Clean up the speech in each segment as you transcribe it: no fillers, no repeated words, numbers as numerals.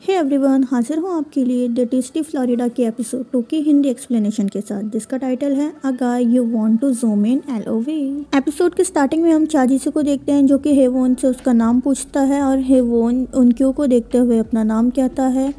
Hey everyone, हाजिर हूँ आपके लिए द टेस्टी फ्लोरिडा के एपिसोड 2 की हिंदी एक्सप्लेनेशन के साथ, जिसका टाइटल है a guy you want to zoom in LOV। Episode के स्टार्टिंग में हम चाजीसू को देखते हैं जो कि हेवोन से उसका नाम पूछता है और हेवोन उनक्यू को देखते हुए अपना नाम कहता है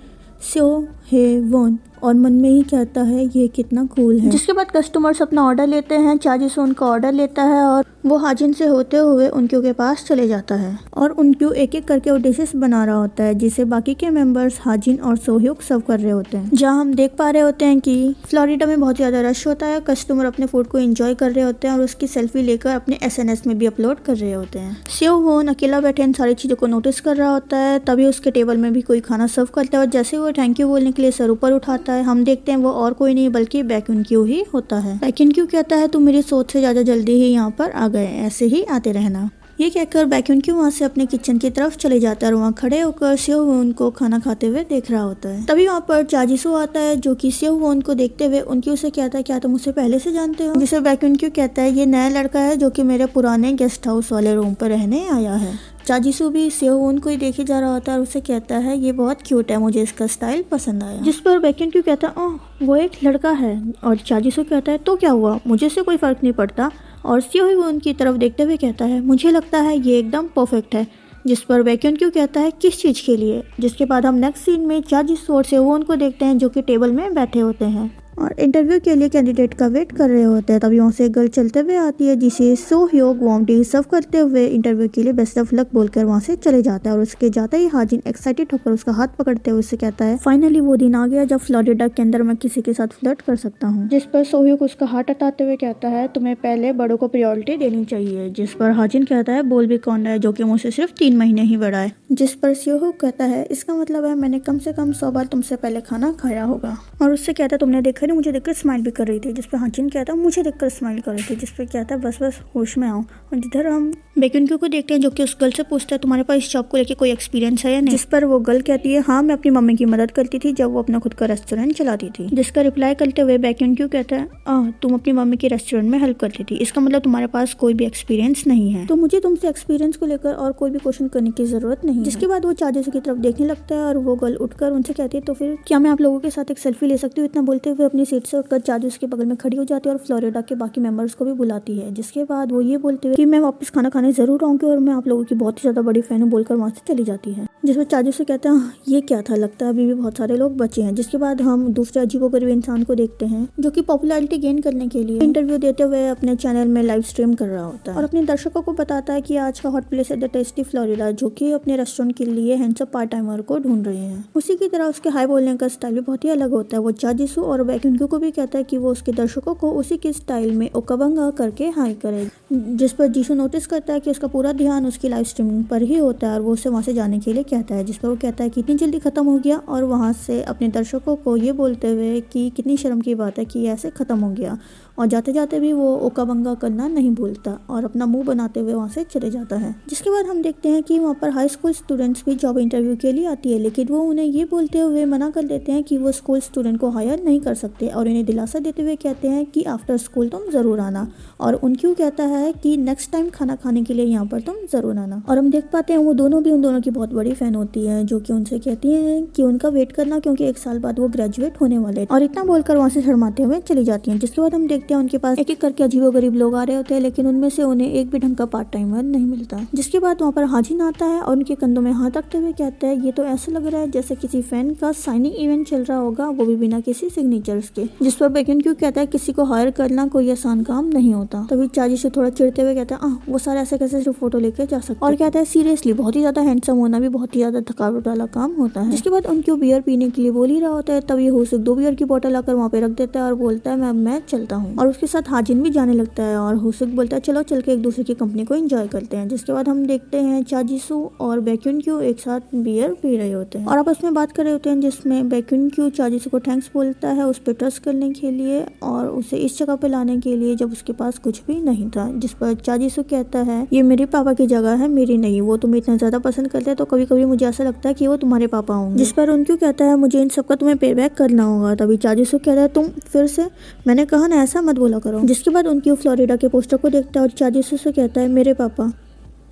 सो हेवोन, और मन में ही कहता है ये कितना कूल है। जिसके बाद कस्टमर्स अपना ऑर्डर लेते हैं। चाजीसू उनका ऑर्डर लेता है और वो हाजिन से होते हुए उनक्यू के पास चले जाता है और उनक्यू एक एक करके वो डिशेस बना रहा होता है जिसे बाकी के मेंबर्स हाजिन और सोह्युक सर्व कर रहे होते हैं। जहाँ हम देख पा रहे होते हैं कि फ्लोरिडा में बहुत ज्यादा रश होता है, कस्टमर अपने फूड को एंजॉय कर रहे होते हैं और उसकी सेल्फी लेकर अपने SNS में भी अपलोड कर रहे होते हैं। सेओहोन अकेला बैठे इन सारी चीजों को नोटिस कर रहा होता है। तभी उसके टेबल में भी कोई खाना सर्व करता है और जैसे वो थैंक यू बोलने के लिए सर ऊपर उठाता है, हम देखते हैं वो और कोई नहीं बल्कि बैक्यूनक्यू ही होता है। बैक्यूनक्यू कहता है तुम मेरी सोच से ज्यादा जल्दी ही यहाँ पर आ गए, ऐसे ही आते रहना। ये कहकर बैक्यूनक्यू वहाँ से अपने किचन की तरफ चले जाता है और वहाँ खड़े होकर सेओहोन को खाना खाते हुए देख रहा होता है। तभी वहाँ पर चाजीसू आता है जो कि सेओहोन को देखते हुए उनक्यू से कहता है क्या तुम उसे पहले से जानते हो। जिसे बैक्यूनक्यू कहता है ये नया लड़का है जो कि मेरे पुराने गेस्ट हाउस वाले रूम पर रहने आया है। चाजीसू भी सेओहोन को ही देखे जा रहा होता है और उसे कहता है ये बहुत क्यूट है, मुझे इसका स्टाइल पसंद आया। जिस पर बैक्यूनक्यू कहता है ओह वो एक लड़का है, और चाजीसू कहता है तो क्या हुआ, मुझे से कोई फर्क नहीं पड़ता। और सेओहोन की तरफ देखते हुए कहता है मुझे लगता है ये एकदम परफेक्ट है। जिस पर बैक्यूनक्यू कहता है किस चीज़ के लिए। जिसके बाद हम नेक्स्ट सीन में चाजीसू और सेओहोन को देखते हैं जो कि टेबल में बैठे होते हैं और इंटरव्यू के लिए कैंडिडेट का वेट कर रहे होते हैं। तभी वहाँ से एक गर्ल चलते हुए आती है जिसे सोह्युक वार्मली सर्व करते हुए इंटरव्यू के लिए बेस्ट ऑफ लक बोलकर वहाँ से चले जाता है। और उसके जाते ही हाजिन एक्साइटेड होकर उसका हाथ पकड़ते हुए उससे कहता है फाइनली वो दिन आ गया जब फ्लोरिडा के अंदर मैं किसी के साथ फ्लर्ट कर सकता हूँ। जिस पर सोह्युक उसका हाथ हटाते हुए कहता है तुम्हें पहले बड़ों को प्रायोरिटी देनी चाहिए। जिस पर हाजिन कहता है बोल भी कौन है जो कि मुझसे सिर्फ 3 महीने ही बड़ा है। जिस पर सोह्युक कहता है इसका मतलब है मैंने कम से कम 100 बार तुमसे पहले खाना खाया होगा। और उससे कहता है तुमने देखा नहीं, मुझे देखकर स्माइल भी कर रही थी। जिस पर हाजिन कहता है मुझे देखकर स्माइल कर रही थी। जिस पर कहता है बस होश में आओ। और जिधर हम बैक्यूनक्यू को देखते हैं जो कि उस गर्ल से पूछता है तुम्हारे पास इस जॉब को लेके कोई एक्सपीरियंस है या नहीं। जिस पर वो गर्ल कहती है हाँ मैं अपनी मम्मी की मदद करती थी जब वो अपना खुद का रेस्टोरेंट चलाती थी। जिसका रिप्लाई करते हुए बैक्यूनक्यू कहता है तुम अपनी मम्मी के रेस्टोरेंट में हेल्प करती थी, इसका मतलब तुम्हारे पास कोई भी एक्सपीरियंस नहीं है, तो मुझे तुमसे एक्सपीरियंस को लेकर और कोई भी क्वेश्चन करने की जरूरत नहीं। जिसके बाद वो चाजीसू की तरफ देखने लगता है और वो गर्ल उठकर उनसे कहती है तो फिर क्या मैं आप लोगों के साथ एक सेल्फी ले सकती हूँ। इतना बोलते हुए अपनी सीट से उठकर चाजीसू के बगल में खड़ी हो जाती है और फ्लोरिडा के बाकी मेंबर्स को भी बुलाती है। जिसके बाद वो ये बोलते हुए कि मैं वापस खाना खाने जरूर आऊंगी और मैं आप लोगों की बहुत ही ज्यादा बड़ी फैन हूँ बोलकर वहाँ से चली जाती है। जिसमें चाजीसू कहता है ये क्या था, लगता है अभी भी बहुत सारे लोग बचे हैं। जिसके बाद हम दूसरे अजीबोगरीब इंसान को देखते हैं जो कि पॉपुलैरिटी गेन करने के लिए इंटरव्यू देते हुए अपने चैनल में लाइव स्ट्रीम कर रहा होता है और अपने दर्शकों को बताता है कि आज का हॉट प्लेस है द टेस्टी फ्लोरिडा, जो कि अपने रेस्टोरेंट के लिए हैंडसम पार्ट टाइमर को ढूंढ रहे हैं। उसी की तरह उसके हाई बोलने का स्टाइल भी बहुत ही अलग होता है। वो चाजीसू और बैक्यूनक्यू को भी कहता है कि वो उसके दर्शकों को उसी के स्टाइल में ओकाबंगा करके हाई करे। जिस पर जीसू नोटिस करता है कि उसका पूरा ध्यान उसकी लाइव स्ट्रीमिंग पर ही होता है और वो उसे वहाँ से जाने के लिए कहता है। जिस पर वो कहता है कि इतनी जल्दी खत्म हो गया, और वहाँ से अपने दर्शकों को ये बोलते हुए कि कितनी शर्म की बात है कि ऐसे खत्म हो गया, और जाते जाते भी वो ओकाबंगा करना नहीं भूलता और अपना मुंह बनाते हुए वहाँ से चले जाता है। जिसके बाद हम देखते हैं कि वहाँ पर हाई स्कूल स्टूडेंट्स भी जॉब इंटरव्यू के लिए आती है, लेकिन वो उन्हें ये बोलते हुए मना कर देते हैं कि वो स्कूल स्टूडेंट को हायर नहीं कर सकते और इन्हें दिलासा देते हुए कहते हैं कि आफ्टर स्कूल तुम जरूर आना। और उनक्यू कहता है कि नेक्स्ट टाइम खाना खाने के लिए यहाँ पर तुम जरूर आना। और हम देख पाते हैं वो दोनों भी उन दोनों की बहुत बड़ी फैन होती है जो कि उनसे कहती है कि उनका वेट करना क्योंकि 1 साल बाद वो ग्रेजुएट होने वाले, और इतना बोलकर वहाँ से शर्माते हुए चली जाती हैं। जिसके बाद हम देखते हैं उनके पास एक एक करके अजीबोगरीब लोग आ रहे होते हैं, लेकिन उनमें से उन्हें एक भी ढंग का पार्ट टाइमर नहीं मिलता। जिसके बाद वहाँ पर हाजिन आता है और उनके कंधों में हाथ रखते हुए कहता है ये तो ऐसा लग रहा है जैसे किसी फैन का साइनिंग इवेंट चल रहा होगा, वो भी बिना किसी सिग्नेचर्स के। जिस पर बैक्यूनक्यू कहता है किसी को हायर करना कोई आसान काम नहीं होता। तभी चाजीसू थोड़ा चिढ़ते हुए कहता है वो सारे ऐसे कैसे सिर्फ फोटो लेके जा सकते, और कहता है सीरियसली बहुत ही ज्यादा हैंडसम होना भी बहुत ही ज्यादा थकावट वाला काम होता है। जिसके बाद उनको बियर पीने के लिए बोल ही रहा होता है, तभी होसिक 2 बियर की बोतल आकर वहाँ पे रख देता है और बोलता है मैं चलता हूँ। और उसके साथ हाजिन भी जाने लगता है और होसिक बोलता है चलो चल के एक दूसरे की कंपनी को एंजॉय करते हैं। जिसके बाद हम देखते हैं चाजीसू और बैक्यूनक्यू एक साथ बियर पी रहे होते हैं और आपस में बात कर रहे होते हैं, जिसमें बैक्यूनक्यू चाजीसू को थैंक्स बोलता है उस पर ट्रस्ट करने के लिए और उसे इस जगह पे लाने के लिए जब उसके पास कुछ भी नहीं था। जिस पर चाजीसू कहता है ये मेरे पापा की जगह है, मेरी नहीं, वो तुम्हें इतना ज्यादा पसंद करते हैं तो कभी कभी मुझे ऐसा लगता है कि वो तुम्हारे पापा होंगे। जिस पर उनक्यू कहता है मुझे इन सबका तुम्हें पे बैक करना होगा। तभी चाजीसू कहता है तुम फिर से, मैंने कहा ना ऐसा मत बोला करो। जिसके बाद उनक्यू फ्लोरिडा के पोस्टर को देखता है और चाजीसू से कहता है मेरे पापा।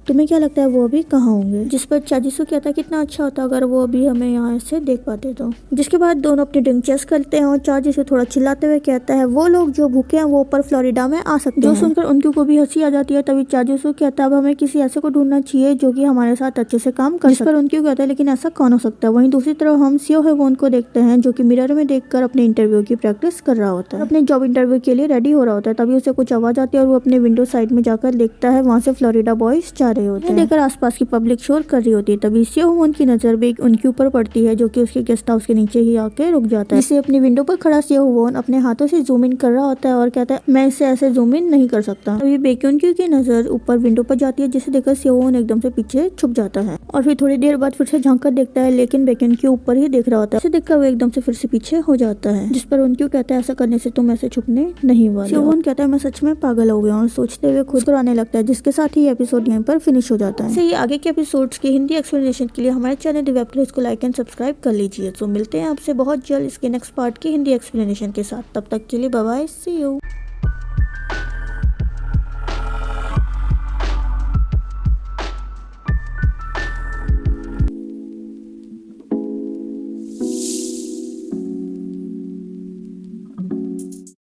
तुम्हें क्या लगता है वो अभी कहाँ होंगे? जिस पर चाजीसू कहता है कितना अच्छा होता अगर वो अभी हमें यहाँ से देख पाते तो। जिसके बाद दोनों अपनी ड्रिंक चेस करते हैं और चाजीसू थोड़ा चिल्लाते हुए कहता है वो लोग जो भूखे हैं वो ऊपर फ्लोरिडा में आ सकते हैं। जो सुनकर उनकी को भी हंसी आ जाती है। तभी चाजीसू कहता है अब हमें किसी ऐसे को ढूंढना चाहिए जो कि हमारे साथ अच्छे से काम कर सके। पर उनकी कहता है लेकिन ऐसा कौन हो सकता है। वहीं दूसरी तरफ हम सियो हेवोन को देखते हैं जो कि मिरर में देखकर अपने इंटरव्यू की प्रैक्टिस कर रहा होता है, अपने जॉब इंटरव्यू के लिए रेडी हो रहा होता है। तभी उसे कुछ आवाज आती है और वो अपने विंडो साइड में जाकर देखता है वहाँ से फ्लोरिडा बॉयज जा रहे होते हैं। देखकर आसपास की पब्लिक शोर कर रही होती है। तभी सियो हेवोन की नजर भी उनके ऊपर पड़ती है जो कि उसके गेस्ट हाउस के नीचे ही आके रुक जाता है। जिसे अपनी विंडो पर खड़ा सियो हेवोन अपने हाथों से जूम इन कर रहा होता है और कहता है मैं इसे ऐसे जूम इन नहीं कर सकता। तभी बेक्यून की नजर ऊपर विंडो पर जाती है जिसे देखकर सियो हेवोन एकदम से पीछे छुप जाता है और फिर थोड़ी देर बाद फिर से झांक कर देखता है लेकिन बेक्यून के ऊपर ही देख रहा होता है। इसे देखकर वो एकदम से फिर से पीछे हो जाता है। जिस पर उनक्यू कहता है ऐसा करने से तुम ऐसे छुपने नहीं वाले। सियो हेवोन कहता है मैं सच में पागल हो गया और सोचते हुए खुद को आने लगता है। जिसके साथ ही एपिसोड यहीं पर फिनिश हो जाता है। इससे आगे के एपिसोड्स की हिंदी एक्सप्लेनेशन के लिए हमारे चैनल द वेब प्लेस को लाइक एंड सब्सक्राइब कर लीजिए। तो मिलते हैं आपसे बहुत जल्द इसके नेक्स्ट पार्ट की हिंदी एक्सप्लेनेशन के साथ। तब तक के लिए बाय बाय, सी यू।